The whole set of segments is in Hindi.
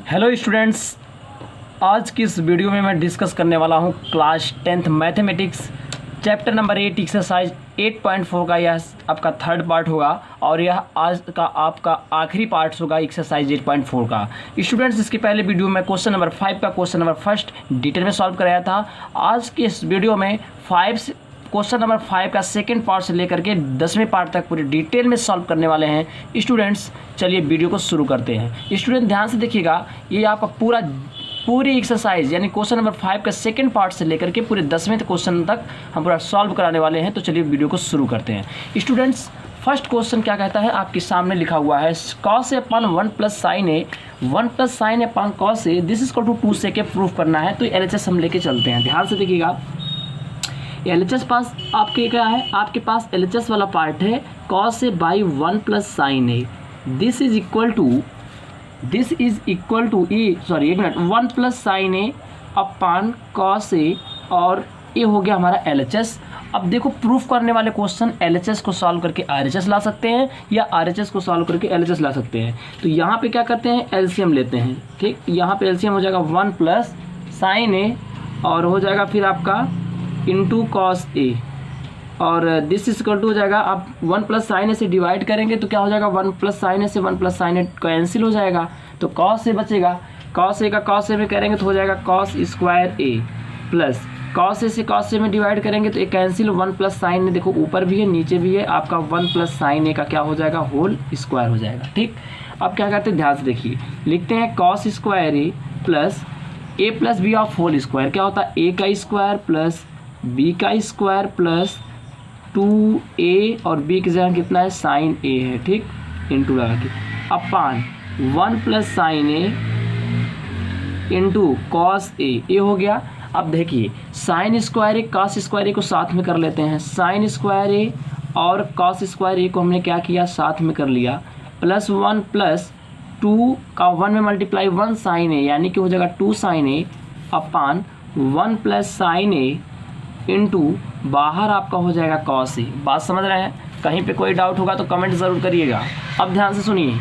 हेलो स्टूडेंट्स, आज की इस वीडियो में मैं डिस्कस करने वाला हूं class 10th mathematics chapter number 8 exercise 8.4 का। यह आपका थर्ड पार्ट होगा और यह आज का आपका आखिरी पार्ट होगा एक्सरसाइज 8.4 का। स्टूडेंट्स, इसके पहले वीडियो में क्वेश्चन नंबर 5 का क्वेश्चन नंबर फर्स्ट डिटेल में सॉल्व कराया था। आज के इस वीडियो में क्वेश्चन नंबर 5 का सेकंड पार्ट से लेकर के 10वें पार्ट तक पूरी डिटेल में सॉल्व करने वाले हैं। स्टूडेंट्स, चलिए वीडियो को शुरू करते हैं। स्टूडेंट ध्यान से देखिएगा, ये आपका पूरी एक्सरसाइज यानी क्वेश्चन नंबर 5 का सेकंड पार्ट से लेकर के पूरे 10वें क्वेश्चन तक हम पूरा सॉल्व कराने वाले हैं। तो चलिए वीडियो को शुरू करते हैं। स्टूडेंट्स, फर्स्ट क्वेश्चन क्या कहता है, आपके सामने लिखा हुआ है cos a upon 1 plus sine a 1 plus sine a upon cos a this is equal to 2 sec a proof करना है। तो LHS हम लेके चलते हैं। ध्यान से देखिएगा, LHS पास आपके क्या है, आपके पास LHS वाला पार्ट है cos a by 1 plus sine a this is equal to 1 plus sine a upon cos a और ये हो गया हमारा LHS। अब देखो, प्रूफ करने वाले क्वेश्चन LHS को सॉल्व करके RHS ला सकते हैं या RHS को सॉल्व करके LHS ला सकते हैं। तो यहाँ पे क्या करते हैं, LCM लेते हैं। ठीक, यहाँ पे LCM हो जाएगा 1 प्लस साइन ए और हो जाएगा फिर आपका इंटू cos a और दिस इज इक्वल टू हो जाएगा, आप 1 प्लस साइन ए से डिवाइड करेंगे तो क्या हो जाएगा, 1 प्लस साइन ए से 1 प्लस साइन ए कैंसिल हो जाएगा तो cos a बचेगा। cos a का cos a में करेंगे तो हो जाएगा cos square a plus cos a से cos a में डिवाइड करेंगे तो एक कैंसिल 1 प्लस साइन ए, देखो ऊपर भी है नीचे भी है, आपका 1 प्लस साइन ए का क्या हो जाएगा, होल स्क्वायर हो जाएगा। ठीक, अब क्या करते हैं, ध्यान से देखिए, लिखते हैं cos square a plus a plus b of whole square. क्या होता है, a का स्क्वायर प्लस b का स्क्वायर प्लस 2a और b की जगह कितना है, साइन a है। ठीक, इंटू लगा के अपान 1 plus sine a into cos A, ये हो गया। अब देखिए, साइन स्क्वायर ए कॉस स्क्वायर ए को साथ में कर लेते हैं। साइन स्क्वायर ए और कॉस स्क्वायर ए को हमने क्या किया, साथ में कर लिया, प्लस 1 प्लस 2 का 1 में मल्टीप्लाई 1 साइन ए यानी कि हो जाएगा 2 sine a upon 1 plus sine a into बाहर आपका हो जाएगा कॉस ए। बात समझ रहे हैं? कहीं पे कोई डाउट होगा तो कमेंट ज़रूर करिएगा। अब ध्यान से सुनिए,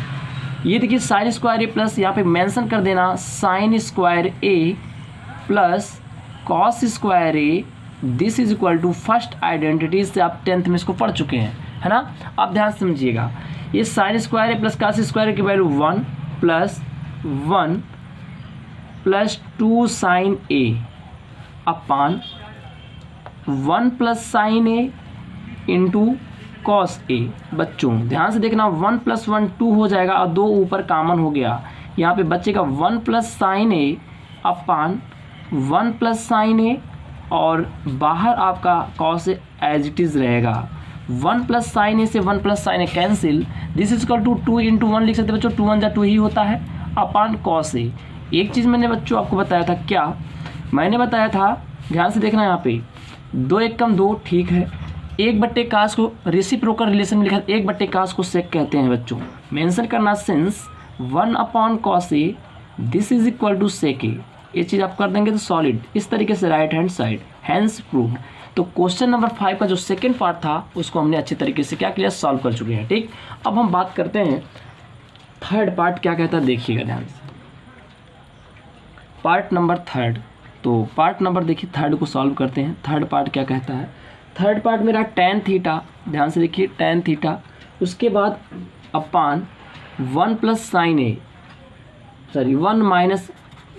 ये देखिए साइन स्क्वायर ए प्लस यहाँ पे मेंशन कर देना sine square a plus cos square A this is equal to first identity से आप 10th में इसको पढ़ चुके हैं, है ना। अब ध्यान से समझिएगा, ये sign square a plus cos square ए की value 1 plus 1 plus 2 sine a upon 1 plus sine a into cos A. बच्चों ध्यान से देखना, 1 प्लस 1 2 हो जाएगा और 2 ऊपर कॉमन हो गया, यहाँ पे बचेगा 1 plus sine a upon 1 plus sine a और बाहर आपका cos a as it is रहेगा। 1 प्लस साइन ए से 1 plus sine a cancel, this is equal to 2 into 1 लिख सकते बच्चों, 2 1 जा 2 ही होता है अपान कॉस ए। एक चीज़ मैंने बच्चों आपको बताया था, क्या मैंने बताया था, ध्यान से देखना, यहाँ पे 2 1 कम 2, ठीक है। 1/cos को रेसिप्रोकल रिलेशन में लिखा, 1/cos को सेक कहते हैं बच्चों। मेंशन करना since 1 upon cos a this is equal to sec a, ये चीज़ आप कर देंगे तो सॉलिड इस तरीके से right hand side hence proved. तो क्वेश्चन नंबर 5 का जो सेकंड पार्ट था उसको हमने अच्छी तरीके से क्या किया, सॉल्व कर चुके हैं। ठीक, अब हम बात करते हैं थर्ड पार्ट क्या कहता है, देखिएगा ध्यान से, पार्ट नंबर थर्ड। तो पार्ट नंबर देखिए थर्ड को सॉल्व करते हैं। थर्ड पार्ट क्या कहता है, थर्ड पार्ट मेरा tan थीटा, ध्यान से देखिए tan थीटा, उसके बाद अपान 1 प्लस साइन ए, सॉरी 1 माइनस,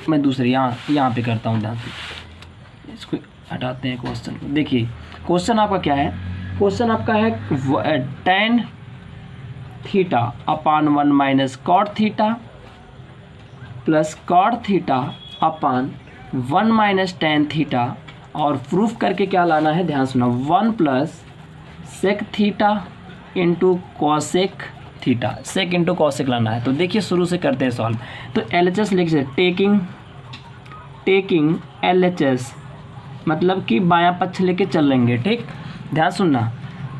मैं दूसरे यहाँ पे करता हूँ, ध्यान से इसको हटाते हैं क्वेश्चन को। देखिए क्वेश्चन आपका क्या है, क्वेश्चन आपका है tan theta upon 1 minus cot theta plus cot theta upon 1 minus tan theta और प्रूफ करके क्या लाना है, ध्यान सुना, 1 plus sec theta into cosec theta, sec into cosec लाना है। तो देखिए शुरू से करते हैं सॉल्व। तो LHS लिख सकते, टेकिंग LHS मतलब कि बायां पक्ष लेके चलेंगे। ठीक, ध्यान सुनना,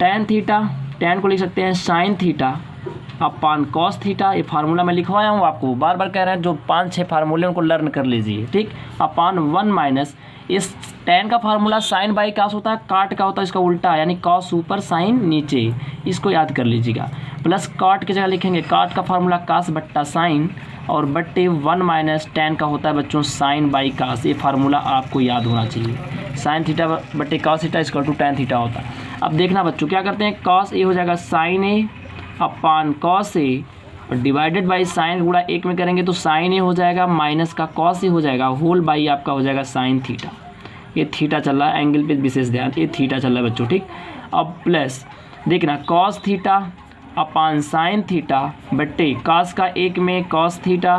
tan थीटा, tan को लिख सकते हैं sine theta upon cos theta, ये फार्मूला मैं लिखवाया हूँ आपको, बार बार कह रहे हैं, जो 5-6 फार्मूले उनको लर्न कर लीजिए, ठीक। अपान 1 माइनस इस tan का फार्मूला साइन बाई कास होता है, काट का होता है इसका उल्टा, यानी कॉस ऊपर साइन नीचे, इसको याद कर लीजिएगा। प्लस काट की जगह लिखेंगे काट का फार्मूला कास बट्टा साइन, और बट्टे 1 माइनस tan का होता है बच्चों साइन बाई कास, ये फार्मूला आपको याद होना चाहिए। साइन थीटा बट्टे cos theta equal to tan theta होता है। अब देखना बच्चों क्या करते हैं, कॉस ए हो जाएगा sign a upon cos a, और डिवाइडेड बाई साइन गुणा 1 में करेंगे तो साइन ए हो जाएगा माइनस का कॉस ए हो जाएगा, होल बाई आपका हो जाएगा साइन थीटा। ये थीटा चल रहा है, एंगल पे विशेष ध्यान, ये थीटा चल रहा है बच्चों, ठीक। अब प्लस देखना cos theta upon sign theta बट्टे कॉस का 1 में कॉस थीटा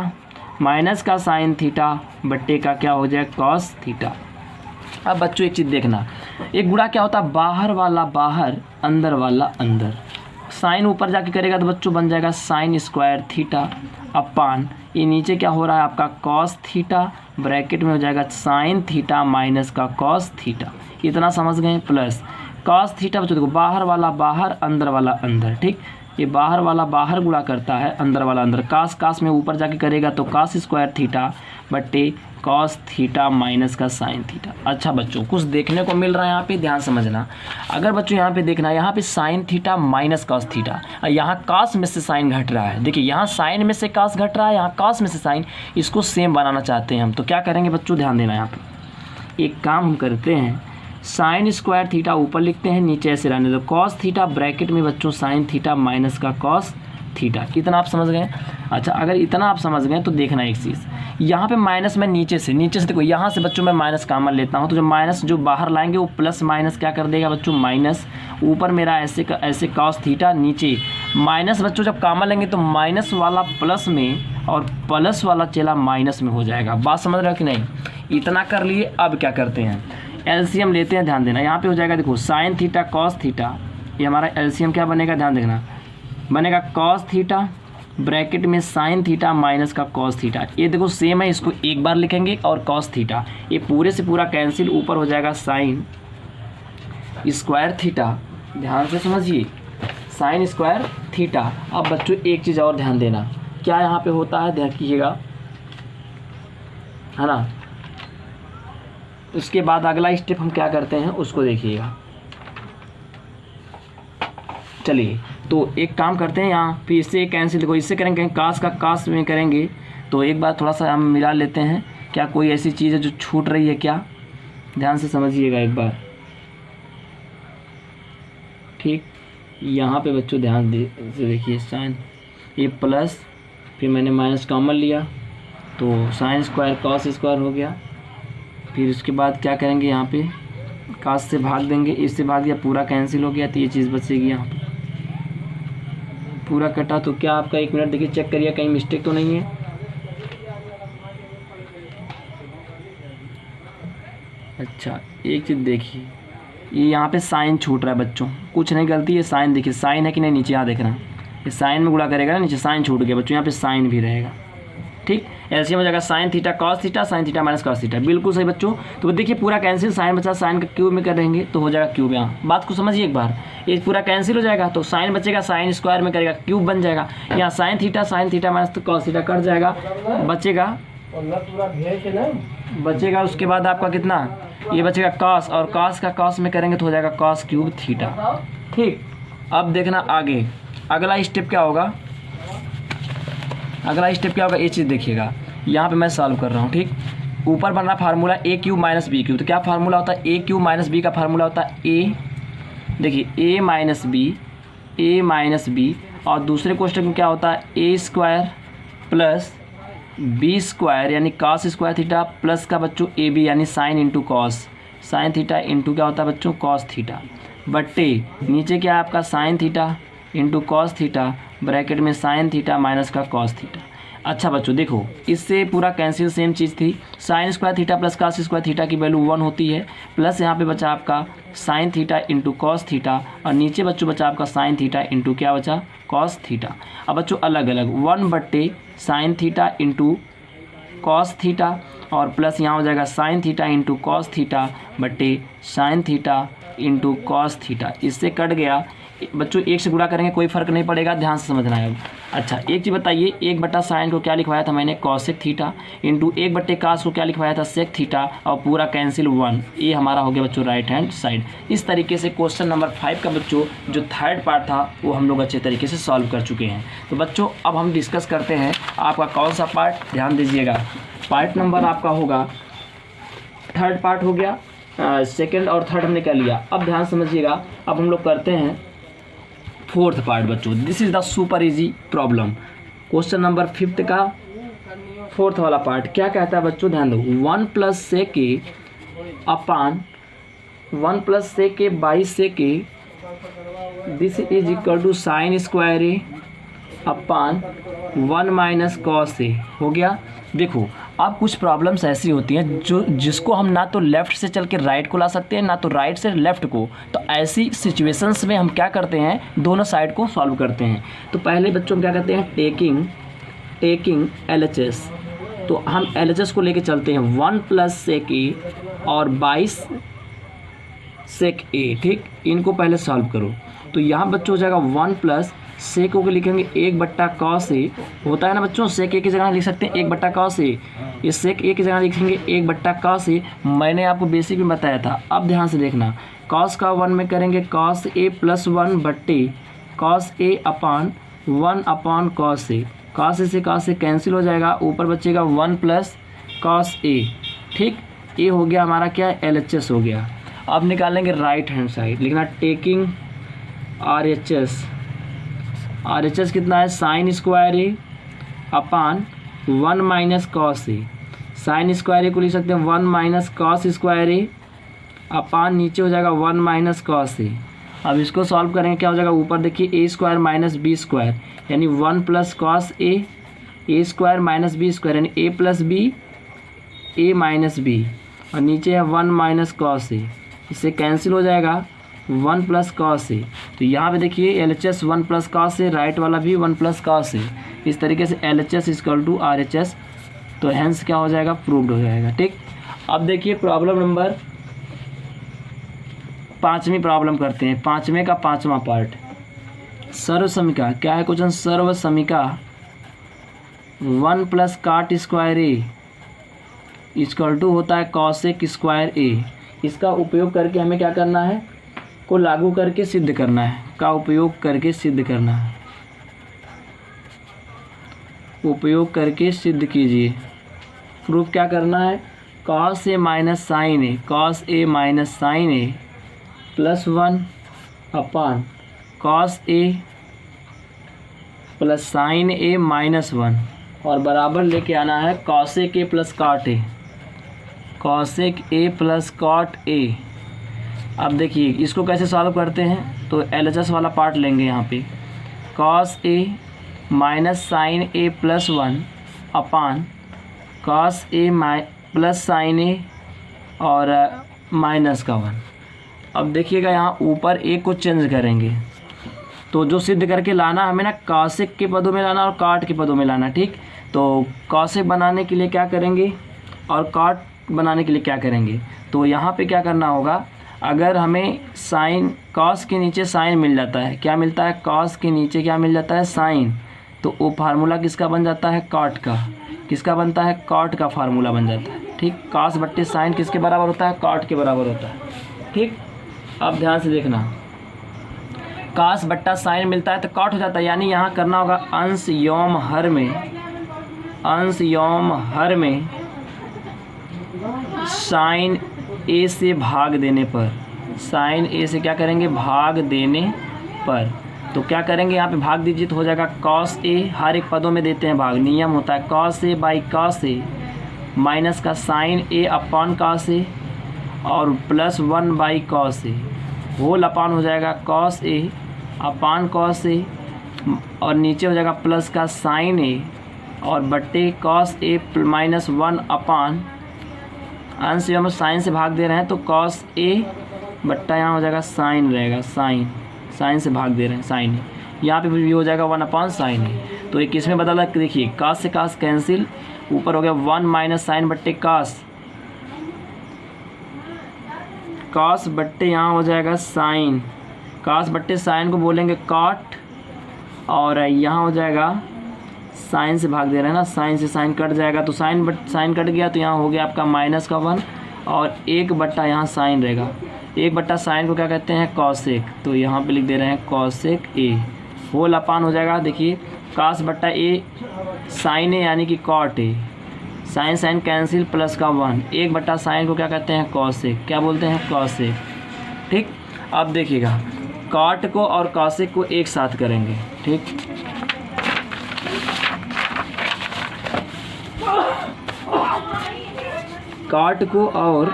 माइनस का साइन थीटा बट्टे का क्या हो जाएगा कॉस थीटा। अब बच्चों एक चीज़ देखना, एक गुणा क्या होता है, बाहर वाला बाहर अंदर वाला अंदर, साइन ऊपर जाके करेगा तो बच्चों बन जाएगा साइन स्क्वायर थीटा अपान ये नीचे क्या हो रहा है आपका कॉस थीटा, ब्रैकेट में हो जाएगा साइन थीटा माइनस का कॉस थीटा, इतना समझ गए। प्लस कॉस थीटा बच्चों देखो बाहर वाला बाहर अंदर वाला अंदर, ठीक। ये बाहर वाला बाहर गुणा करता है अंदर वाला अंदर, कास कास में ऊपर जाके करेगा तो कास स्क्वायर थीटा बट्टे कॉस थीटा माइनस का साइन थीटा। अच्छा बच्चों कुछ देखने को मिल रहा है यहाँ पे, ध्यान समझना। अगर बच्चों यहाँ पे देखना, यहाँ पे sine theta minus cos theta, और यहाँ कास में से साइन घट रहा है। देखिए यहाँ साइन में से कास घट रहा है, यहाँ कास में से साइन, इसको सेम बनाना चाहते हैं हम, तो क्या करेंगे बच्चों ध्यान देना। यहाँ पे एक काम हम करते हैं, साइन स्क्वायर थीटा ऊपर लिखते हैं, नीचे ऐसे रहने दो, कॉस थीटा ब्रैकेट में बच्चों साइन थीटा माइनस का कॉस थीटा। इतना आप समझ गए। अच्छा अगर इतना आप समझ गए तो देखना एक चीज़, यहाँ पे माइनस मैं नीचे से देखो, यहाँ से बच्चों मैं माइनस कॉमन लेता हूँ, तो जो माइनस जो बाहर लाएंगे वो प्लस माइनस क्या कर देगा बच्चों माइनस, ऊपर मेरा ऐसे कॉस थीटा, नीचे माइनस बच्चों जब कॉमन लेंगे तो माइनस वाला प्लस में और प्लस वाला चला माइनस में हो जाएगा। बात समझ रहे हो कि नहीं। इतना कर लिए। अब क्या करते हैं, एलसीएम लेते हैं, ध्यान देना। यहाँ पे हो जाएगा देखो साइन थीटा कॉस थीटा, ये हमारा एलसीएम क्या बनेगा ध्यान देखना, बनेगा कॉस थीटा ब्रैकेट में साइन थीटा माइनस का कॉस थीटा। ये देखो सेम है, इसको एक बार लिखेंगे, और कॉस थीटा ये पूरे से पूरा कैंसिल, ऊपर हो जाएगा साइन स्क्वायर थीटा, ध्यान से समझिए, साइन स्क्वायर थीटा। अब बच्चों एक चीज़ और ध्यान देना, क्या यहाँ पे होता है ध्यान कीजिएगा, है ना। उसके बाद अगला स्टेप हम क्या करते हैं उसको देखिएगा। चलिए तो एक काम करते हैं, यहाँ फिर इससे कैंसिल, देखो इससे करेंगे कास का कास में करेंगे, तो एक बार थोड़ा सा हम मिला लेते हैं, क्या कोई ऐसी चीज़ है जो छूट रही है क्या, ध्यान से समझिएगा एक बार, ठीक। यहाँ पे बच्चों ध्यान से देखिए, साइन ये प्लस, फिर मैंने माइनस कॉमन लिया तो साइन स्क्वायर कॉस स्क्वायर हो गया, फिर उसके बाद क्या करेंगे, यहाँ पे कास से भाग देंगे, इससे भाग दिया, पूरा कैंसिल हो गया, तो ये चीज़ बचेगी, यहाँ पे पूरा कटा। तो क्या आपका, एक मिनट देखिए चेक करिए कहीं मिस्टेक तो नहीं है। अच्छा एक चीज़ देखिए, ये यहाँ पे साइन छूट रहा है बच्चों, कुछ नहीं गलती है, साइन देखिए साइन है कि नहीं, नीचे यहाँ देखना, ये साइन में गुणा करेगा ना, नीचे साइन छूट गया बच्चों, यहाँ पे साइन भी रहेगा, ठीक। एलसीएम हो जाएगा sine theta cos theta, sine theta minus cos theta, बिल्कुल सही बच्चों। तो देखिए पूरा कैंसिल, साइन बचा, साइन का क्यूब में करेंगे तो हो जाएगा क्यूब। यहाँ बात को समझिए एक बार, ये पूरा कैंसिल हो जाएगा तो साइन बचेगा, साइन स्क्वायर में करेगा क्यूब बन जाएगा, यहाँ साइन थीटा माइनस तो कॉस थीटा कट जाएगा, बचेगा उसके बाद आपका कितना, ये बचेगा कॉस, और कॉस का कॉस में करेंगे तो हो जाएगा कॉस क्यूब थीटा, ठीक। अब देखना आगे अगला स्टेप क्या होगा, अगला स्टेप क्या होगा, ये चीज़ देखिएगा, यहाँ पे मैं सॉल्व कर रहा हूँ, ठीक। ऊपर बन रहा फार्मूला ए क्यू माइनस बी क्यू, तो क्या फार्मूला होता है, ए क्यू माइनस बी का फार्मूला होता है ए, देखिए ए माइनस बी, और दूसरे क्वेश्चन में क्या होता है, a square plus b square यानी कॉस स्क्वायर थीटा प्लस का बच्चों ए बी यानी sine into cos, sign theta into क्या होता है बच्चों कॉस थीटा, बट्टे नीचे क्या है आपका sign theta into cos theta, bracket में साइन थीटा माइनस का कॉस थीटा। अच्छा बच्चों देखो इससे पूरा कैंसिल, सेम चीज़ थी, sine square theta plus cos square theta की वैल्यू 1 होती है, प्लस यहाँ पे बचा आपका sign theta into cos theta, और नीचे बच्चों बचा आपका साइन थीटा इंटू क्या बचा कॉस थीटा। अब बच्चों अलग अलग 1 बट्टे sine theta into cos theta, और प्लस यहाँ हो जाएगा sine theta into cos theta बट्टे sine theta into cos theta, इससे कट गया, बच्चों 1 से गुणा करेंगे कोई फ़र्क नहीं पड़ेगा, ध्यान से समझना है। अच्छा एक चीज़ बताइए, 1/sin को क्या लिखवाया था मैंने, कॉसेक थीटा, इंटू 1/cos को क्या लिखवाया था, सेक थीटा, और पूरा कैंसिल 1। ये हमारा हो गया बच्चों राइट हैंड साइड। इस तरीके से क्वेश्चन नंबर 5 का बच्चों जो थर्ड पार्ट था वो हम लोग अच्छे तरीके से सॉल्व कर चुके हैं। तो बच्चों अब हम डिस्कस करते हैं आपका कौन सा पार्ट, ध्यान दीजिएगा। पार्ट नंबर आपका होगा, थर्ड पार्ट हो गया, सेकंड और थर्ड हमने क्या लिया। अब ध्यान समझिएगा, अब हम लोग करते हैं फोर्थ पार्ट बच्चों। This is the super easy problem. Question number 5 का फोर्थ वाला पार्ट क्या कहता है बच्चों, ध्यान दो। 1 + sec a upon 1 + sec a by sec a, this is equal to sine square a upon 1 - cos a हो गया। देखो अब कुछ प्रॉब्लम्स ऐसी होती हैं जिसको हम ना तो लेफ़्ट से चल के राइट को ला सकते हैं, ना तो राइट से लेफ़्ट को। तो ऐसी सिचुएशंस में हम क्या करते हैं, दोनों साइड को सॉल्व करते हैं। तो पहले बच्चों हम क्या करते हैं, टेकिंग LHS। तो हम LHS को लेके चलते हैं 1 + sec a और 22 sec a, ठीक। इनको पहले सॉल्व करो। तो यहाँ बच्चों हो जाएगा 1 + sec को लिखेंगे 1/cos a, होता है ना बच्चों, sec a की जगह लिख सकते हैं 1/cos a। ये sec a की जगह लिखेंगे 1/cos a। मैंने आपको बेसिक में बताया था। अब ध्यान से देखना, cos का 1 में करेंगे cos a + 1 बट्टे cos a upon 1/cos a। cos a से cos a कैंसिल हो जाएगा, ऊपर बचेगा 1 + cos a, ठीक। ये हो गया हमारा क्या, LHS हो गया। अब निकालेंगे राइट हैंड साइड, लिखना टेकिंग RHS कितना है, sign square a upon 1 - cos A. Sign square ए को लिख सकते हैं 1 - cos स्क्वायर ए अपान नीचे हो जाएगा 1 - cos ए। अब इसको सॉल्व करेंगे, क्या हो जाएगा, ऊपर देखिए a² - b² यानी 1 + cos a, a² - b² यानी a + b, a - b, और नीचे है 1 - cos a। इससे कैंसिल हो जाएगा 1 + cos a। तो यहाँ पे देखिए LHS 1 + cos a, राइट वाला भी 1 + cos a। इस तरीके से LHS = RHS, तो हैंस क्या हो जाएगा, प्रूव्ड हो जाएगा, ठीक। अब देखिए प्रॉब्लम नंबर 5वीं प्रॉब्लम करते हैं, 5वें का 5वां पार्ट। सर्व समीका क्या है क्वेश्चन, सर्व समीका 1 + cot स्क्वायर a = होता है cosec स्क्वायर a। इसका उपयोग करके हमें क्या करना है, को लागू करके सिद्ध करना है, का उपयोग करके सिद्ध करना है। उपयोग करके सिद्ध कीजिए। प्रूफ क्या करना है, cos a - sin a, cos a - sin a + 1 upon cos a + sin a - 1, और बराबर लेके आना है cosec a + cot a, cosec a + cot a। अब देखिए इसको कैसे सॉल्व करते हैं, तो LHS वाला पार्ट लेंगे यहाँ पे, cos a - sin a + 1 upon cos a + sin a और -1। अब देखिएगा यहाँ ऊपर a को चेंज करेंगे, तो जो सिद्ध करके लाना हमें ना, cosec के पदों में लाना और cot के पदों में लाना, ठीक। तो cosec बनाने के लिए क्या करेंगे और cot बनाने के लिए क्या करेंगे, तो यहाँ पे क्या करना होगा, अगर हमें साइन कॉस के नीचे साइन मिल जाता है, क्या मिलता है, कॉस के नीचे क्या मिल जाता है, साइन, तो वो फार्मूला किसका बन जाता है, कॉट का। किसका बनता है, कॉट का फार्मूला बन जाता है, ठीक। कॉस बट्टे साइन किसके बराबर होता है, कॉट के बराबर होता है, ठीक। अब ध्यान से देखना, कॉस बट्टा साइन मिलता है तो कॉट हो जाता है, यानी यहाँ करना होगा अंश योम हर में साइन ए से भाग देने पर, साइन ए से क्या करेंगे, भाग देने पर। तो क्या करेंगे, यहाँ पे भाग दीजिए तो हो जाएगा कॉस ए, हर एक पदों में देते हैं भाग, नियम होता है cos a by cos a minus का sine a upon cos a और +1 by cos a, whole upon हो जाएगा cos a upon cos a और नीचे हो जाएगा प्लस का साइन ए और बट्टे कॉस ए -1 अपॉन, अंश हम साइन से भाग दे रहे हैं तो कॉस ए बट्टा यहाँ हो जाएगा साइन रहेगा, साइन से भाग दे रहे हैं साइन ए, यहाँ पे भी हो जाएगा 1 अपॉन साइन ए। तो ये किस में बदला, देखिए कॉस से कॉस कैंसिल, ऊपर हो गया 1 माइनस साइन बट्टे कॉस बट्टे यहाँ हो जाएगा साइन, कास बट्टे साइन को बोलेंगे कॉट, और यहाँ हो जाएगा साइन से भाग दे रहे हैं ना, साइन से साइन कट जाएगा, तो साइन कट गया, तो यहाँ हो गया आपका माइनस का 1, और 1 बट्टा यहाँ साइन रहेगा। 1 बट्टा साइन को क्या कहते हैं कॉसेक, तो यहाँ पे लिख दे रहे हैं कॉसेक ए, होल अपान हो जाएगा। देखिए कास बट्टा ए साइन ए यानी कि cot a, sine sine cancel plus का 1, 1 बट्टा साइन को क्या कहते हैं कॉसेक, क्या बोलते हैं कॉसेक। ठीक, अब देखिएगा कॉट को और कॉसेक को एक साथ करेंगे। ठीक, कॉट को और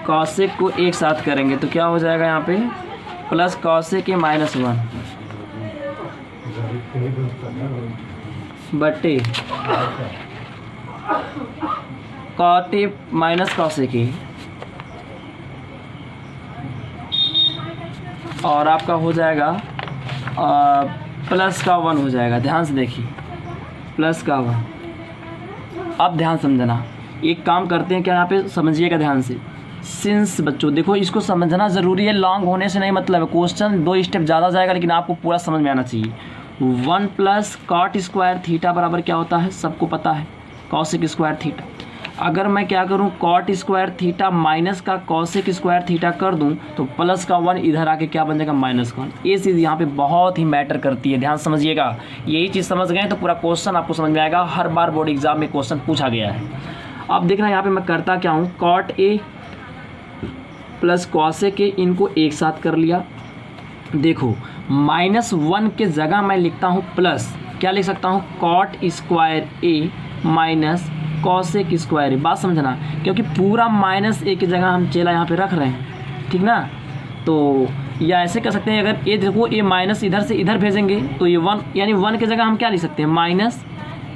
कॉसेक को एक साथ करेंगे तो क्या हो जाएगा यहाँ पे प्लस कॉसेक के -1 बटे cot a minus cosec a, और आपका हो जाएगा प्लस का 1 हो जाएगा। ध्यान से देखिए प्लस का 1। अब ध्यान समझना, एक काम करते हैं क्या यहाँ पे समझिएगा ध्यान से। सिंस बच्चों देखो इसको समझना ज़रूरी है, लॉन्ग होने से नहीं मतलब है, क्वेश्चन 2 स्टेप ज़्यादा जाएगा लेकिन आपको पूरा समझ में आना चाहिए। 1 प्लस कॉट स्क्वायर थीटा बराबर क्या होता है, सबको पता है कॉसेक स्क्वायर थीटा। अगर मैं क्या करूं कॉट स्क्वायर थीटा माइनस का कॉसेक स्क्वायर थीटा कर दूं तो प्लस का 1 इधर आके क्या बन जाएगा -1। ये चीज़ यहाँ पे बहुत ही मैटर करती है, ध्यान समझिएगा। यही चीज़ समझ गए तो पूरा क्वेश्चन आपको समझ में आएगा, हर बार बोर्ड एग्जाम में क्वेश्चन पूछा गया है। अब देखना यहाँ पे मैं करता क्या हूँ, cot a plus cosec a इनको एक साथ कर लिया। देखो -1 के जगह मैं लिखता हूँ प्लस, क्या लिख सकता हूँ कॉट स्क्वायर ए माइनस कॉसेक स्क्वायर ए। बात समझना, क्योंकि पूरा -a की जगह हम चेला यहाँ पे रख रहे हैं, ठीक ना। तो या ऐसे कर सकते हैं, अगर ए देखो ये माइनस इधर से इधर भेजेंगे तो ये 1 यानी 1 की जगह हम क्या लिख सकते हैं माइनस,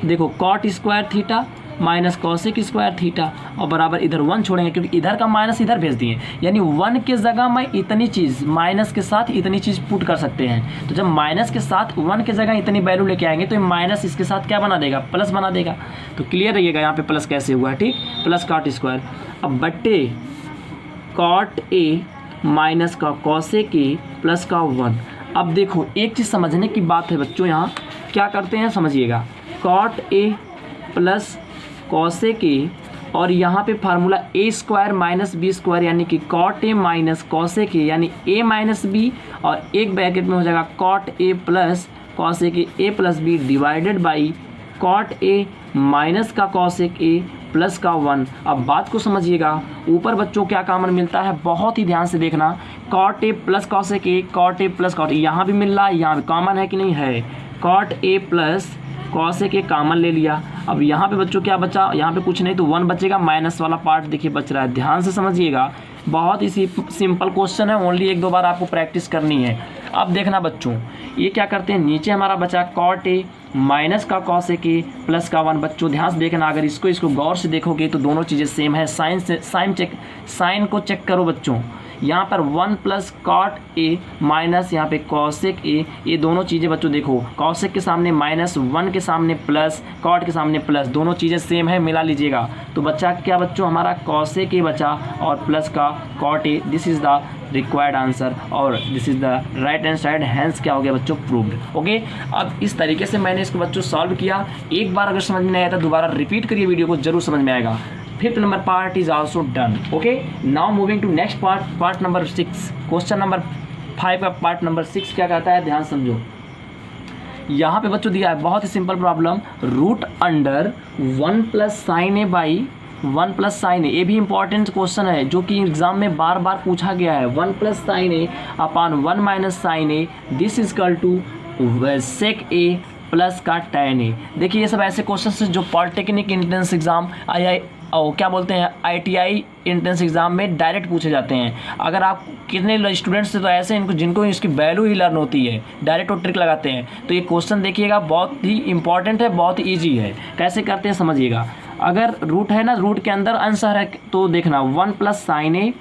देखो cot square theta minus cosec square theta, और बराबर इधर 1 छोड़ेंगे क्योंकि इधर का माइनस इधर भेज दिए, यानी 1 के जगह मैं इतनी चीज़ माइनस के साथ इतनी चीज़ पुट कर सकते हैं। तो जब माइनस के साथ 1 के जगह इतनी वैल्यू लेके आएंगे तो माइनस इसके साथ क्या बना देगा प्लस बना देगा। तो क्लियर रहिएगा यहाँ पे प्लस कैसे हुआ है, ठीक, प्लस कॉट स्क्वायर। अब बट्टे कॉट ए माइनस का कॉसेक ए प्लस का 1। अब देखो एक चीज़ समझने की बात है बच्चों, यहाँ क्या करते हैं समझिएगा, cot a plus cosec a, और यहाँ पे formula a square minus b square यानी कि cot a minus cosec a यानी ए माइनस बी, और एक ब्रैकेट में हो जाएगा cot a plus cosec a plus b divided by cot a minus का कॉसेक ए प्लस का 1। अब बात को समझिएगा, ऊपर बच्चों क्या कॉमन मिलता है, बहुत ही ध्यान से देखना, cot a plus cosec a, cot a plus cot a, यहाँ भी मिल रहा है, यहाँ भी कॉमन है कि नहीं है, cot a plus cosec a common ले लिया। अब यहाँ पे बच्चों क्या बचा, यहाँ पे कुछ नहीं तो 1 बचेगा, माइनस वाला पार्ट देखिए बच रहा है। ध्यान से समझिएगा, बहुत ही सिंपल क्वेश्चन है, ओनली 1-2 बार आपको प्रैक्टिस करनी है। अब देखना बच्चों ये क्या करते हैं, नीचे हमारा बचा कॉट ए माइनस का कॉसेक ए प्लस का 1। बच्चों ध्यान से देखना, अगर इसको गौर से देखोगे तो दोनों चीज़ें सेम है। साइन को चेक करो बच्चों, यहाँ पर 1 प्लस कॉट ए माइनस यहाँ पे कॉसेक ए, ये दोनों चीज़ें बच्चों देखो कॉसेक के सामने माइनस, 1 के सामने प्लस, कॉट के सामने प्लस, दोनों चीज़ें सेम है, मिला लीजिएगा। तो बच्चा क्या बच्चों हमारा कॉसेक ए बचा और प्लस का cot a. This is the required answer और this is the right hand side, hence क्या हो गया बच्चों प्रूव्ड। ओके, अब इस तरीके से मैंने इसको बच्चों सॉल्व किया। एक बार अगर समझ में नहीं आया तो दोबारा रिपीट करिए वीडियो को, जरूर समझ में आएगा। 5th number part is also done. Okay, now moving to next part number 6, question number 5 का पार्ट नंबर 6 क्या कहता है, ध्यान समझो। यहाँ पे बच्चों दिया है बहुत ही simple problem, root under 1 plus sine a by 1 plus sine a. ये भी इंपॉर्टेंट क्वेश्चन है जो कि एग्जाम में बार बार पूछा गया है। 1 plus sine a upon 1 minus sine a, this is equal to sec a plus का tan ए। देखिए ये सब ऐसे क्वेश्चन जो पॉलिटेक्निक एंट्रेंस एग्जाम क्या बोलते हैं ITI एंट्रेंस एग्जाम में डायरेक्ट पूछे जाते हैं। अगर आप कितने स्टूडेंट्स से तो ऐसे इनको जिनको इसकी वैल्यू ही लर्न होती है, डायरेक्ट वो ट्रिक लगाते हैं। तो ये क्वेश्चन देखिएगा बहुत ही इंपॉर्टेंट है, बहुत ही ईजी है। कैसे करते हैं समझिएगा, अगर रूट है ना, रूट के अंदर आंसर है तो देखना 1 plus sine a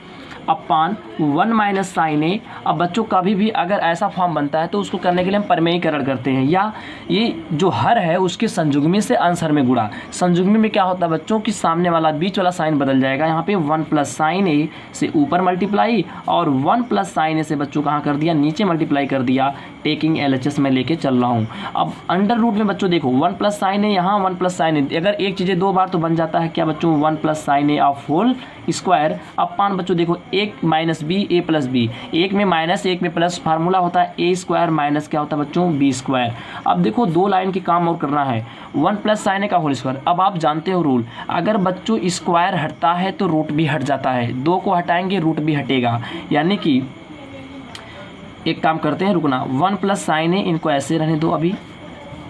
upon 1 minus sine ए। अब बच्चों कभी भी अगर ऐसा फॉर्म बनता है तो उसको करने के लिए हम परिमेयीकरण करते हैं, या ये जो हर है उसके संयुग्मी से अंश हर में गुणा। संयुग्मी में क्या होता है बच्चों कि सामने वाला बीच वाला साइन बदल जाएगा, यहाँ पे 1 प्लस साइन ए से ऊपर मल्टीप्लाई और 1 प्लस साइन ए से बच्चों कहाँ कर दिया, नीचे मल्टीप्लाई कर दिया। टेकिंग LHS में लेके चल रहा हूँ। अब अंडर रूट में बच्चों देखो 1 प्लस साइन ए, यहाँ 1 प्लस साइन ए, अगर एक चीज़ें दो बार तो बन जाता है क्या बच्चों 1 plus sine a of whole square. Upon बच्चों देखो एक minus b a plus b, एक में माइनस एक में प्लस, फार्मूला होता है ए स्क्वायर माइनस क्या होता है बच्चों बी स्क्वायर। अब देखो 2 लाइन की काम और करना है, 1 प्लस साइन ए का होल स्क्वायर। अब आप जानते हो रूल, अगर बच्चों स्क्वायर हटता है तो रूट भी हट जाता है, 2 को हटाएंगे रूट भी हटेगा। यानी कि एक काम करते हैं, रुकना, 1 प्लस साइन ए इनको ऐसे रहने दो अभी।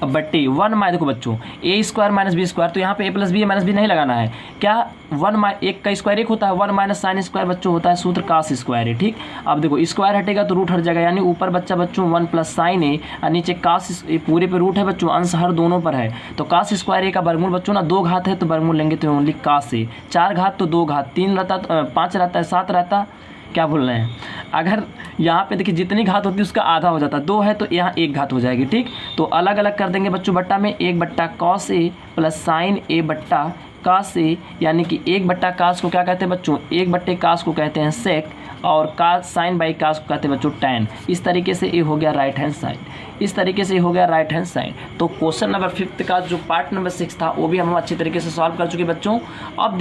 अब बट्टे 1 माइनस देखो बच्चों ए स्क्वायर माइनस बी स्क्वायर, तो यहाँ पे ए प्लस बी माइनस बी नहीं लगाना है। क्या 1 का स्क्वायर 1 होता है, 1 माइनस साइन स्क्वायर बच्चों होता है सूत्र कास स्क्वायर है। ठीक, अब देखो स्क्वायर हटेगा तो रूट हट जाएगा, यानी ऊपर बच्चों 1 प्लस साइन ए और नीचे कास, पूरे पे रूट है बच्चों, अंश हर दोनों पर है। तो कास स्क्वायर ए का वर्गमूल बच्चों ना 2 घात है तो वर्गमूल लेंगे तो ओनली कास ए, 4 घात तो 2 घात, 3 रहता 5 रहता है, 7 रहता, क्या बोल रहे हैं। अगर यहाँ पे देखिए जितनी घात होती है उसका आधा हो जाता है, 2 है तो यहाँ 1 घात हो जाएगी। ठीक, तो अलग अलग कर देंगे बच्चों बट्टा में, 1 बट्टा कॉस ए प्लस साइन ए बट्टा कास ए, यानी कि 1 बट्टा कास को क्या कहते हैं बच्चों, 1 बट्टे कास को कहते हैं सेक, और कास साइन बाई कास को कहते हैं बच्चों टैन। इस तरीके से ये हो गया राइट हैंड साइड, इस तरीके से हो गया राइट हैंड साइड। तो क्वेश्चन नंबर 5 का जो पार्ट नंबर 6 था वो भी हम अच्छी तरीके से सॉल्व कर चुके बच्चों। अब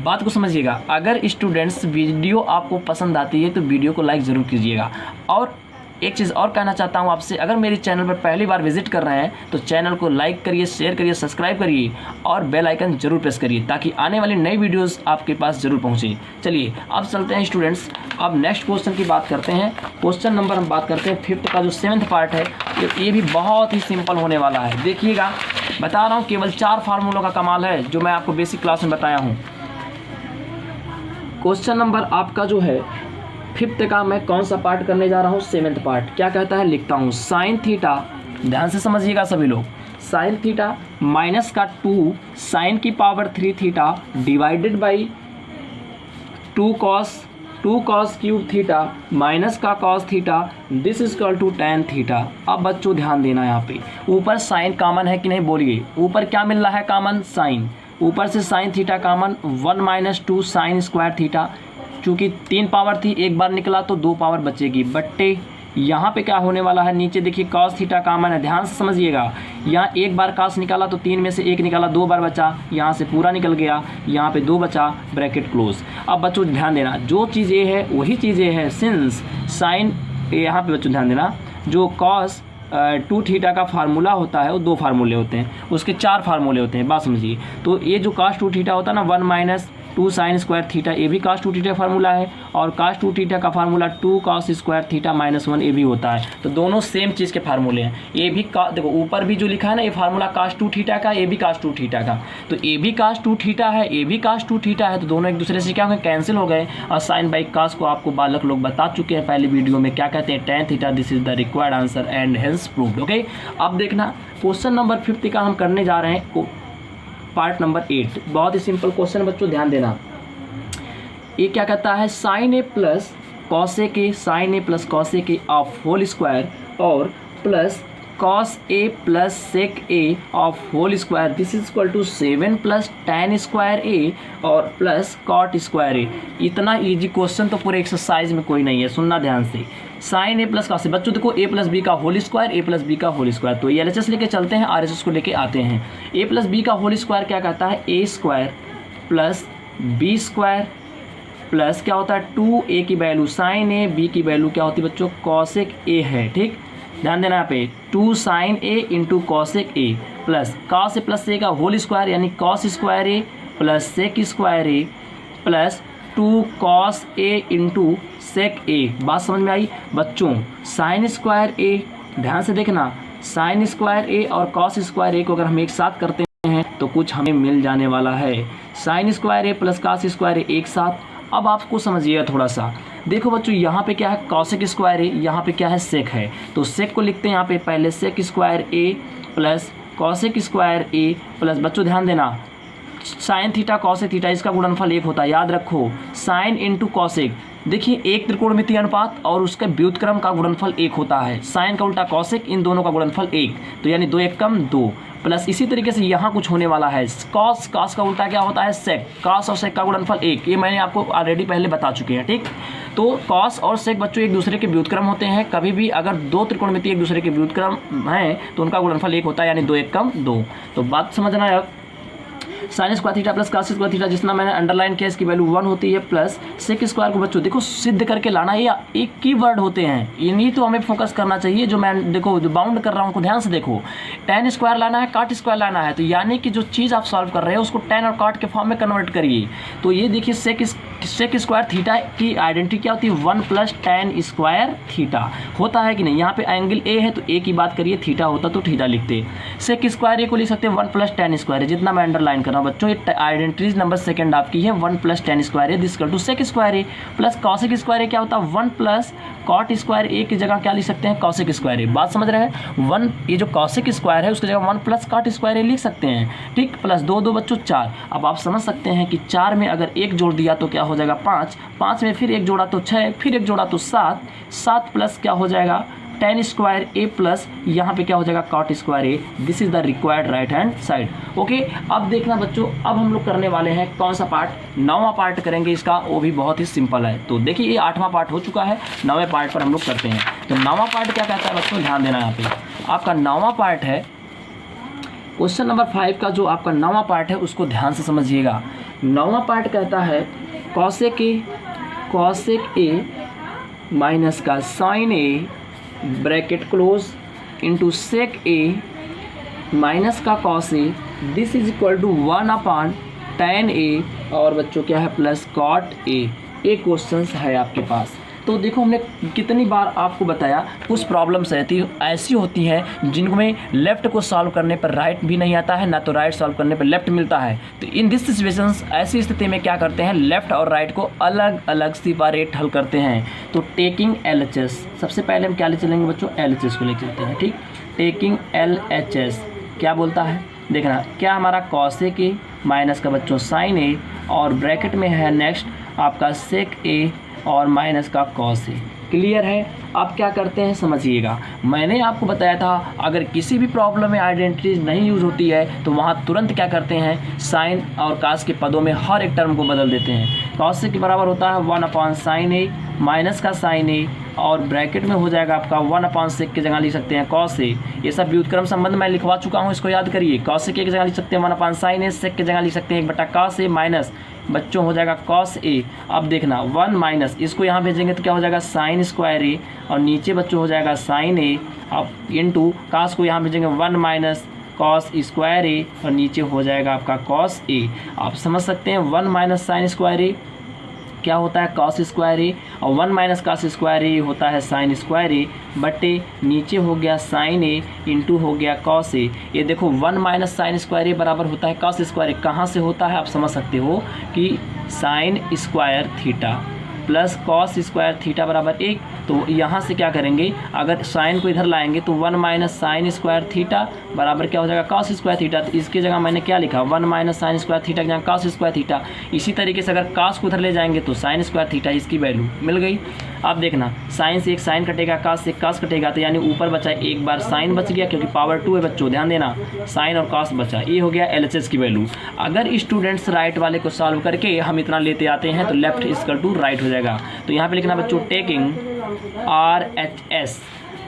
बात को समझिएगा, अगर स्टूडेंट्स वीडियो आपको पसंद आती है तो वीडियो को लाइक ज़रूर कीजिएगा। और एक चीज़ और कहना चाहता हूँ आपसे, अगर मेरे चैनल पर पहली बार विजिट कर रहे हैं तो चैनल को लाइक करिए, शेयर करिए, सब्सक्राइब करिए और बेल आइकन जरूर प्रेस करिए ताकि आने वाली नई वीडियोस आपके पास जरूर पहुँचे। चलिए अब चलते हैं स्टूडेंट्स, अब नेक्स्ट क्वेश्चन की बात करते हैं। क्वेश्चन नंबर हम बात करते हैं 5th का जो 7th पार्ट है, ये भी बहुत ही सिंपल होने वाला है। देखिएगा, बता रहा हूँ केवल 4 फार्मूलों का कमाल है जो मैं आपको बेसिक क्लास में बताया हूँ। क्वेश्चन नंबर आपका जो है 5th का मैं कौन सा पार्ट करने जा रहा हूँ, 7th पार्ट। क्या कहता है, लिखता हूँ साइन थीटा, ध्यान से समझिएगा सभी लोग, साइन थीटा माइनस का 2 साइन की power 3 theta divided by 2 cos cube theta minus का cos theta, this is equal to tan theta. अब बच्चों ध्यान देना, यहाँ पे ऊपर साइन कॉमन है कि नहीं बोलिए, ऊपर क्या मिल रहा है कॉमन, साइन, ऊपर से sine theta common, 1 minus 2 sine square theta, चूँकि 3 पावर थी एक बार निकला तो 2 पावर बचेगी, बट्टे यहाँ पे क्या होने वाला है, नीचे देखिए कॉस थीटा कॉमन है, ध्यान से समझिएगा, यहाँ एक बार कॉस निकाला तो 3 में से 1 निकाला, 2 बार बचा, यहाँ से पूरा निकल गया, यहाँ पे 2 बचा, ब्रैकेट क्लोज। अब बच्चों ध्यान देना, जो चीज़ ये है वही चीज़ ये है, सिंस साइन, यहाँ पे बच्चों ध्यान देना, जो कॉस 2 थीटा का फार्मूला होता है वो 2 फार्मूले होते हैं, उसके 4 फार्मूले होते हैं, बात समझिए। तो ये जो कॉस 2 थीटा होता है ना, 1 माइनस 2 साइन स्क्वायर थीटा, ये भी कॉस 2 थीटा फार्मूला है, और कॉस 2 थीटा का formula 2 cos square theta minus 1 ये भी होता है। तो दोनों सेम चीज़ के फार्मूले हैं। ये भी देखो ऊपर भी जो लिखा है ना, ये फार्मूला कॉस 2 थीटा का, ये भी कॉस 2 थीटा का, तो ये भी कॉस 2 थीटा है, ये भी कॉस 2 थीटा है, तो दोनों एक दूसरे से क्या हो गए, कैंसिल हो गए। और साइन बाई कॉस को आपको बालक लोग बता चुके हैं पहली वीडियो में, क्या कहते हैं, tan theta, this is the required answer and hence proved. Okay, अब देखना क्वेश्चन नंबर 5 का हम करने जा रहे हैं पार्ट नंबर 8। बहुत ही सिंपल क्वेश्चन बच्चों, ध्यान देना। ये क्या कहता है, साइन ए प्लस कॉस के, साइन ए प्लस कॉस के ऑफ होल स्क्वायर और plus cos a plus sec a of whole square, this is equal to 7 plus tan square a और प्लस कॉट स्क्वायर ए। इतना इजी क्वेश्चन तो पूरे एक्सरसाइज में कोई नहीं है, सुनना ध्यान से। साइन ए प्लस कॉस, बच्चों देखो ए प्लस बी का whole square, a plus b का होल स्क्वायर, तो ये LHS लेके चलते हैं, RHS को लेके आते हैं। ए प्लस बी का होल स्क्वायर क्या कहता है, a square plus b square plus क्या होता है 2a की वैल्यू साइन ए, बी की वैल्यू क्या होती है बच्चों कॉसेक ए है। ठीक, ध्यान देना यहाँ पे 2 sine a into cosec a plus cos a plus a का होल स्क्वायर यानी cos square a plus sec square a plus 2 cos a into sec a. बात समझ में आई बच्चों, साइन स्क्वायर ए, ध्यान से देखना, साइन स्क्वायर ए और कॉस स्क्वायर ए को अगर हम एक साथ करते हैं तो कुछ हमें मिल जाने वाला है, sign square a plus cos square ए एक साथ। अब आपको समझिएगा थोड़ा सा, देखो बच्चों यहाँ पे क्या है कॉसेक स्क्वायर ए, यहाँ पे क्या है सेक है, तो सेक को लिखते हैं यहाँ पे पहले सेक square a plus cosec square a plus, बच्चों ध्यान देना, साइन थीटा कॉसेक थीटा इसका गुणनफल 1 होता है, याद रखो, साइन इंटू कॉसेक, देखिए एक त्रिकोणमितीय अनुपात और उसके व्युत्क्रम का गुणनफल 1 होता है, साइन का उल्टा कॉसेक, इन दोनों का गुणनफल 1, तो यानी 2 एकम 2, प्लस इसी तरीके से यहाँ कुछ होने वाला है, कॉस का उल्टा क्या होता है सेक, कॉस और सेक का गुणनफल 1, ये मैंने आपको ऑलरेडी पहले बता चुके हैं। ठीक, तो कॉस और सेक बच्चों एक दूसरे के व्युत्क्रम होते हैं, कभी भी अगर दो त्रिकोणमितीय एक दूसरे के व्युत्क्रम हैं तो उनका गुणनफल 1 होता है, यानी 2 एकम 2। तो बात समझना है। Sine square theta plus cos square theta, जितना मैंने अंडरलाइन किया, इसकी वैल्यू 1 होती है, प्लस सेक स्क्वायर को बच्चों देखो सिद्ध करके लाना, ये एक की वर्ड होते हैं, इन्हीं तो हमें फोकस करना चाहिए। जो मैं देखो जो बाउंड कर रहा हूँ, ध्यान से देखो, टेन स्क्वायर लाना है, काट स्क्वायर लाना है, तो यानी कि जो चीज़ आप सॉल्व कर रहे हो उसको टेन और काट के फॉर्म में कन्वर्ट करिए। तो ये देखिए सेक स्क्वायर थीटा की आइडेंटिटी क्या होती है, 1 प्लस टेन स्क्वायर थीटा होता है कि नहीं। यहाँ पे एंगल ए है तो ए की बात करिए, थीटा होता तो थीटा लिखते। सेक स्क्वायर ए को लिख सकते हैं 1 प्लस टेन स्क्वायर है, जितना मैं अंडरलाइन कर रहा हूँ बच्चों, ये आइडेंटिटीज नंबर सेकंड आपकी है, 1 प्लस टेन स्क्वायर है this to sec square a, plus cosec square a क्या होता है, 1 प्लस कॉट स्क्वायर ए की जगह क्या लिख सकते हैं, कॉसेक स्क्वायर ए। बात समझ रहे हैं, 1 ये जो कॉसेक स्क्वायर है उसकी जगह 1 प्लस कॉट स्क्वायर ए लिख सकते हैं। ठीक, प्लस 2 2 बच्चों 4। अब आप समझ सकते हैं कि 4 में अगर 1 जोड़ दिया तो क्या हो जाएगा 5, 5 में फिर 1 जोड़ा तो 6, फिर 1 जोड़ा तो 7, 7 प्लस क्या हो जाएगा टेन स्क्वायर ए, प्लस यहाँ पे क्या हो जाएगा cot square A. This is the required right hand side. Okay, अब देखना बच्चों, अब हम लोग करने वाले हैं कौन सा पार्ट, 9वां पार्ट करेंगे इसका, वो भी बहुत ही सिंपल है। तो देखिए ये 8वां पार्ट हो चुका है, 9वें पार्ट पर हम लोग करते हैं। तो 9वां पार्ट क्या कहता है बच्चों, ध्यान देना यहाँ पे। आपका 9वां पार्ट है क्वेश्चन नंबर 5 का, जो आपका 9वां पार्ट है उसको ध्यान से समझिएगा। 9वां पार्ट कहता है कॉसेक ए माइनस का sine a bracket close into sec a minus का cos a, this is equal to 1 upon tan a, और बच्चों क्या है प्लस कॉट ए। एक क्वेश्चन है आपके पास। तो देखो हमने कितनी बार आपको बताया, कुछ प्रॉब्लम्स ऐसी होती हैं जिनमें लेफ़्ट को सॉल्व करने पर राइट भी नहीं आता है, ना तो राइट सॉल्व करने पर लेफ़्ट मिलता है। तो इन दिस सिचुएशंस, ऐसी स्थिति में क्या करते हैं, लेफ़्ट और राइट को अलग अलग सेपरेट हल करते हैं। तो टेकिंग LHS, सबसे पहले हम क्या ले चलेंगे बच्चों, LHS को ले चलते हैं। ठीक, टेकिंग LHS क्या बोलता है, देखना क्या हमारा कॉसेक ए माइनस का बच्चों साइन ए, और ब्रैकेट में है नेक्स्ट आपका सेक ए और माइनस का कॉस ए। क्लियर है। आप क्या करते हैं समझिएगा, मैंने आपको बताया था अगर किसी भी प्रॉब्लम में आइडेंटिटीज नहीं यूज़ होती है तो वहाँ तुरंत क्या करते हैं, साइन और कास के पदों में हर एक टर्म को बदल देते हैं। कॉस ए के बराबर होता है 1 अपान साइन ए माइनस का साइन ए, और ब्रैकेट में हो जाएगा आपका 1 अपान सेक की जगह लिख सकते हैं कॉस ए। ये सब व्युत्क्रम संबंध मैं लिखवा चुका हूँ, इसको याद करिए। कॉस ए की जगह लिख सकते हैं 1 अपान साइन ए, सेक की जगह लिख सकते हैं 1 बटा कॉस ए, माइनस बच्चों हो जाएगा कॉस ए। अब देखना 1 माइनस इसको यहाँ भेजेंगे तो क्या हो जाएगा साइन स्क्वायर ए, और नीचे बच्चों हो जाएगा साइन ए। अब इनटू कास को यहाँ भेजेंगे 1 माइनस कॉस स्क्वायर ए, और नीचे हो जाएगा आपका कॉस ए। आप समझ सकते हैं 1 माइनस साइन स्क्वायर ए क्या होता है कॉस स्क्वायर ए, और 1 माइनस कॉस स्क्वायर ए होता है साइन स्क्वायर ए, बटे नीचे हो गया साइन ए इंटू हो गया कॉस ए। ये देखो 1 माइनस साइन स्क्वायर ए बराबर होता है कॉस स्क्वायर ए। कहाँ से होता है आप समझ सकते हो कि sine square theta plus cos square theta बराबर 1। तो यहाँ से क्या करेंगे, अगर साइन को इधर लाएंगे तो 1 माइनस साइन स्क्वायर थीटा बराबर क्या हो जाएगा कॉस स्क्वायर थीटा। तो इसकी जगह मैंने क्या लिखा 1 माइनस साइन स्क्वायर थीटा की जगह कॉस स्क्वायर थीटा। इसी तरीके से अगर कॉस को उधर ले जाएंगे तो साइन स्क्वायर थीटा, इसकी वैल्यू मिल गई। अब देखना साइन से एक साइन कटेगा, कॉस से कॉस कटेगा, तो यानी ऊपर बचा एक बार साइन बच गया क्योंकि पावर 2 है बच्चों, ध्यान देना साइन और कॉस बचा। ये हो गया LHS की वैल्यू। अगर स्टूडेंट्स राइट वाले को सॉल्व करके हम इतना लेते आते हैं तो लेफ्ट इक्वल टू राइट हो जाएगा। तो यहाँ पे लिखना बच्चों टेकिंग RHS।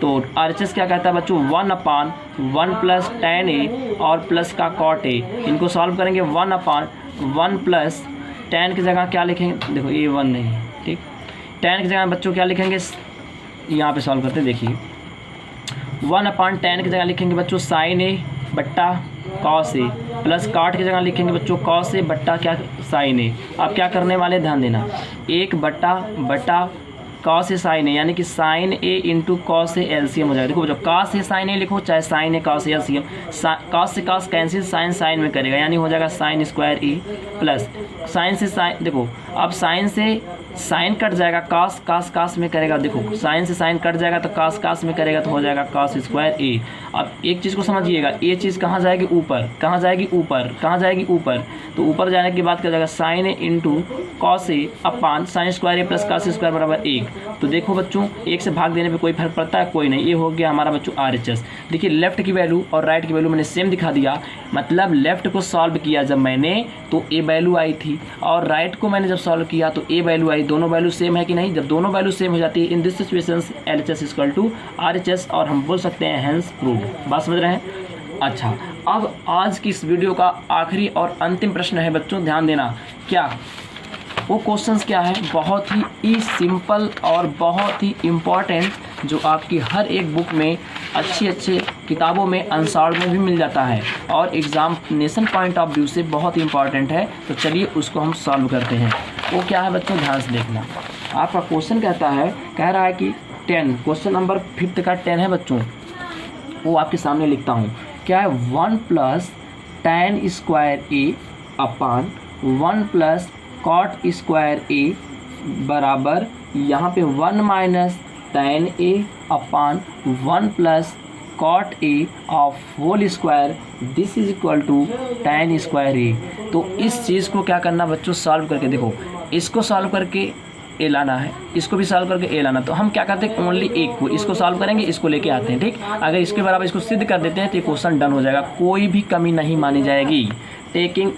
तो RHS क्या कहता है बच्चों 1 अपान 1 प्लस टेन ए और प्लस का कॉट ए। इनको सॉल्व करेंगे 1 अपान 1 प्लस टेन की जगह क्या लिखेंगे, देखो ये 1 नहीं है, ठीक, टेन की जगह बच्चों क्या लिखेंगे, यहाँ पे सॉल्व करते हैं। देखिए 1 अपान टेन की जगह लिखेंगे बच्चों साइन ए बट्टा कॉस ए, प्लस काट की जगह लिखेंगे बच्चों कॉस ए बट्टा क्या साइन ए। अब क्या करने वाले ध्यान देना, 1 बटा कॉस ए साइन ए, यानी कि sign a into cos A LCM हो जाएगा। देखो जो कॉस ए साइन ए लिखो चाहे sign A cos A LCM, cos से कॉस कैंसिल, साइन साइन में करेगा, यानी हो जाएगा sine square E plus sign से साइन। देखो अब साइन से साइन कट जाएगा, कास कास कास में करेगा, देखो साइन से साइन कट जाएगा तो कास कास में करेगा तो हो जाएगा कास स्क्वायर ए। अब एक चीज़ को समझिएगा, ये चीज़ कहाँ जाएगी ऊपर, कहाँ जाएगी ऊपर, कहाँ जाएगी ऊपर, तो ऊपर जाने के बाद क्या जाएगा sign a into cos A upon sign square a plus cos square बराबर 1। तो देखो बच्चों, एक से भाग देने पे कोई फर्क पड़ता है, कोई नहीं। ये हो गया हमारा बच्चों RHS। देखिए लेफ्ट की वैल्यू और राइट की वैल्यू मैंने सेम दिखा दिया, मतलब लेफ्ट को सॉल्व किया जब मैंने तो ए वैल्यू आई थी, और राइट को मैंने जब सॉल्व किया तो ए वैल्यू आई। दोनों वैल्यू सेम है कि नहीं? जब दोनों वैल्यू सेम हो जाती है in this situation LHS equal to RHS, और हम बोल सकते हैं हैंस प्रूव्ड। बात समझ रहे हैं? अच्छा, अब आज की इस वीडियो का आखिरी और अंतिम प्रश्न है बच्चों, ध्यान देना। क्या वो क्वेश्चंस क्या है? बहुत ही सिंपल और बहुत ही इम्पॉर्टेंट, जो आपकी हर एक बुक में अच्छे किताबों में आंसर में भी मिल जाता है और एग्जामिनेशन पॉइंट ऑफ व्यू से बहुत ही इम्पॉर्टेंट है। तो चलिए उसको हम सॉल्व करते हैं। वो क्या है बच्चों, ध्यान से देखना। आपका क्वेश्चन कहता है, कह रहा है कि 10, क्वेश्चन नंबर 5 का 10 है बच्चों, वो आपके सामने लिखता हूँ। क्या है? 1 plus tan square a upon 1 plus cot square a बराबर यहाँ पे 1 minus tan A upon 1 plus cot A of whole square, this is equal to tan square a. तो इस चीज़ को क्या करना बच्चों, सॉल्व करके देखो, इसको सॉल्व करके ए लाना है, इसको भी सॉल्व करके ए लाना। तो हम क्या करते हैं, ओनली एक को, इसको सॉल्व करेंगे, इसको लेके आते हैं, ठीक। अगर इसके बराबर इसको सिद्ध कर देते हैं तो ये क्वेश्चन डन हो जाएगा, कोई भी कमी नहीं मानी जाएगी। Taking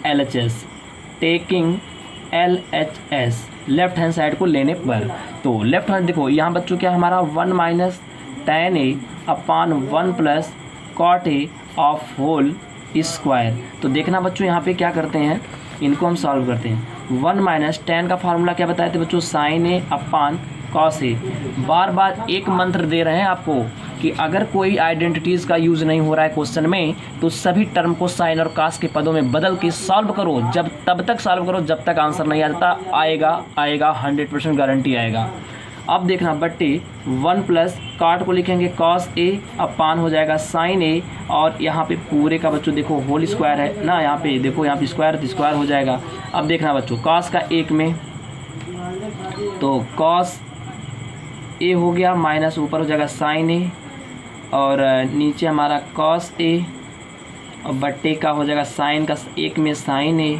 LHS left hand side को लेने पर, तो लेफ्ट हैंड देखो यहाँ बच्चों क्या हमारा 1 minus tan A upon 1 plus cot A of whole square. तो देखना बच्चों यहाँ पे क्या करते हैं, इनको हम सॉल्व करते हैं। 1 माइनस tan का फार्मूला क्या बताए थे बच्चों, sign a upon cos A. बार बार एक मंत्र दे रहे हैं आपको कि अगर कोई आइडेंटिटीज़ का यूज़ नहीं हो रहा है क्वेश्चन में, तो सभी टर्म को साइन और कास के पदों में बदल के सॉल्व करो। तब तक सॉल्व करो जब तक आंसर नहीं आता, आएगा 100% गारंटी आएगा। अब देखना बट्टे 1 प्लस काट को लिखेंगे कॉस ए अपान हो जाएगा साइन ए, और यहाँ पे पूरे का बच्चों देखो होल स्क्वायर है ना, यहाँ पे देखो यहाँ पे स्क्वायर हो जाएगा। अब देखना बच्चों कॉस का एक में, तो कॉस ए हो गया माइनस ऊपर हो जाएगा साइन ए, और नीचे हमारा कॉस ए, और बट्टे का हो जाएगा साइन का एक में साइन ए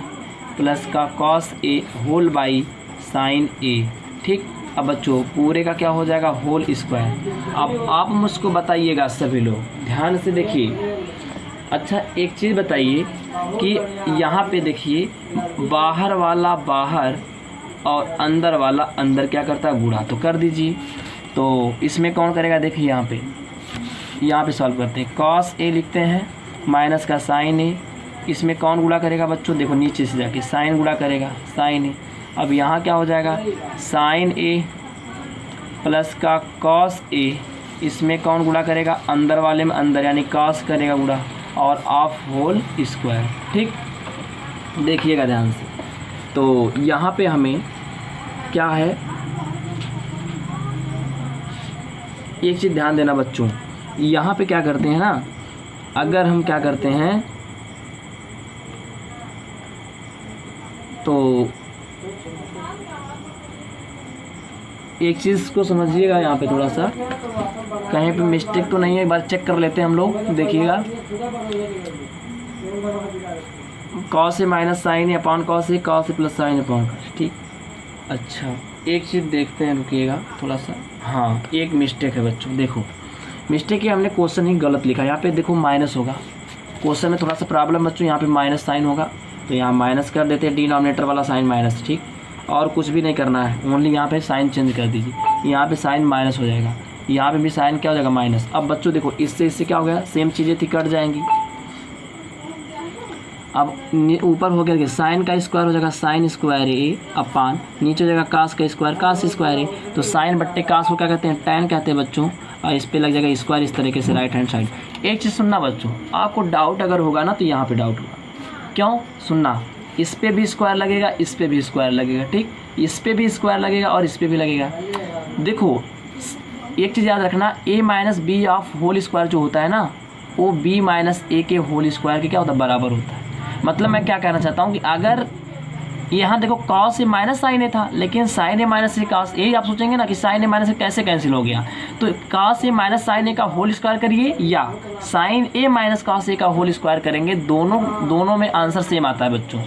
प्लस का cos a whole by sine a, ठीक। अब बच्चों पूरे का क्या हो जाएगा, होल स्क्वायर। अब आप मुझको बताइएगा सभी लोग, ध्यान से देखिए। अच्छा एक चीज़ बताइए कि यहाँ पे देखिए बाहर वाला बाहर और अंदर वाला अंदर क्या करता है, गुणा तो कर दीजिए। तो इसमें कौन करेगा, देखिए यहाँ पे सॉल्व करते हैं। कॉस ए लिखते हैं माइनस का साइन ए, इसमें कौन गुणा करेगा बच्चों, देखो नीचे से जाके साइन गुणा करेगा साइन ए। अब यहाँ क्या हो जाएगा, साइन ए प्लस का कॉस ए, इसमें कौन गुणा करेगा, अंदर वाले में अंदर यानी कॉस करेगा गुणा, और ऑफ होल स्क्वायर, ठीक। देखिएगा ध्यान से, तो यहाँ पे हमें क्या है, एक चीज़ ध्यान देना बच्चों, यहाँ पे क्या करते हैं ना, अगर हम क्या करते हैं तो एक चीज़ को समझिएगा, यहाँ पे थोड़ा सा कहीं पे मिस्टेक तो नहीं है, एक बार चेक कर लेते हैं हम लोग। देखिएगा cos a minus sine a upon cos A, cos a plus sine upon cos, ठीक। अच्छा एक चीज़ देखते हैं, रुकिएगा थोड़ा सा। हाँ एक मिस्टेक है बच्चों, देखो मिस्टेक है, हमने क्वेश्चन ही गलत लिखा। यहाँ पे देखो माइनस होगा, क्वेश्चन में थोड़ा सा प्रॉब्लम बच्चों, यहाँ पे माइनस साइन होगा, तो यहाँ माइनस कर देते हैं, डिनोमिनेटर वाला साइन माइनस, ठीक। और कुछ भी नहीं करना है, ओनली यहाँ पे साइन चेंज कर दीजिए, यहाँ पे साइन माइनस हो जाएगा, यहाँ पे भी साइन क्या हो जाएगा, माइनस। अब बच्चों देखो इससे क्या हो गया, सेम चीज़ें थी कट जाएंगी। अब ऊपर हो गया साइन का स्क्वायर हो जाएगा साइन स्क्वायर ए अपान, नीचे हो जाएगा कास का स्क्वायर कास स्क्वायर ए। तो साइन बट्टे कास को क्या कहते हैं, टैन कहते हैं बच्चों, और इस पे लग जाएगा स्क्वायर इस तरीके से राइट हैंड साइड। एक चीज़ सुनना बच्चों, आपको डाउट अगर होगा ना तो यहाँ पे डाउट होगा, क्यों सुनना, इस पे भी स्क्वायर लगेगा, इस पे भी स्क्वायर लगेगा, ठीक। इस पे भी स्क्वायर लगेगा और इस पे भी लगेगा। देखो एक चीज़ याद रखना, a minus B of whole square जो होता है ना, वो b माइनस ए के होल स्क्वायर के क्या होता है, बराबर होता है। मतलब मैं क्या कहना चाहता हूँ कि अगर यहाँ देखो कॉस ए माइनस साइन ए था, लेकिन sign A minus A cos A, आप सोचेंगे ना कि साइन ए माइनस ए कैसे कैंसिल हो गया, तो कॉस ए माइनस साइन ए का होल स्क्वायर करिए या sign A minus cos A का होल स्क्वायर करेंगे, दोनों में आंसर सेम आता है बच्चों,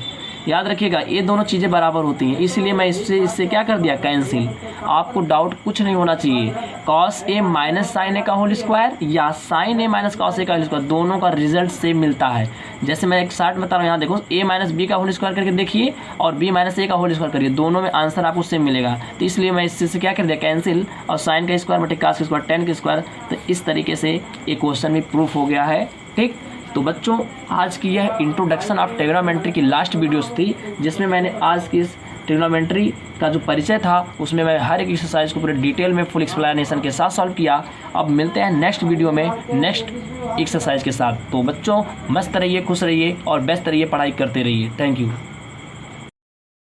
याद रखिएगा ये दोनों चीज़ें बराबर होती हैं, इसलिए मैं इससे क्या कर दिया, कैंसिल। आपको डाउट कुछ नहीं होना चाहिए, कॉस ए माइनस साइन ए का होल स्क्वायर या sign A minus cos A का होल स्क्वायर, दोनों का रिजल्ट सेम मिलता है। जैसे मैं एक शार्ट बता रहा हूँ, यहाँ देखो ए माइनस बी का होल स्क्वायर करके देखिए और बी माइनस ए का होल स्क्वायर करिए, दोनों में आंसर आपको सेम मिलेगा, तो इसलिए मैं इससे क्या कर दिया, कैंसिल, और साइन का स्क्वायर बटे कॉस का स्क्वायर, टेन का स्क्वायर, तो इस तरीके से ये क्वेश्चन भी प्रूफ हो गया है। ठीक, तो बच्चों आज की यह इंट्रोडक्शन ऑफ ट्रिग्नोमेट्री की लास्ट वीडियोस थी, जिसमें मैंने आज की इस ट्रिग्नोमेट्री का जो परिचय था उसमें मैं हर एक एक्सरसाइज को पूरे डिटेल में फुल एक्सप्लेनेशन के साथ सॉल्व किया। अब मिलते हैं नेक्स्ट वीडियो में नेक्स्ट एक्सरसाइज के साथ। तो बच्चों मस्त रहिए, खुश रहिए और बेस्ट रहिए, पढ़ाई करते रहिए। Thank you.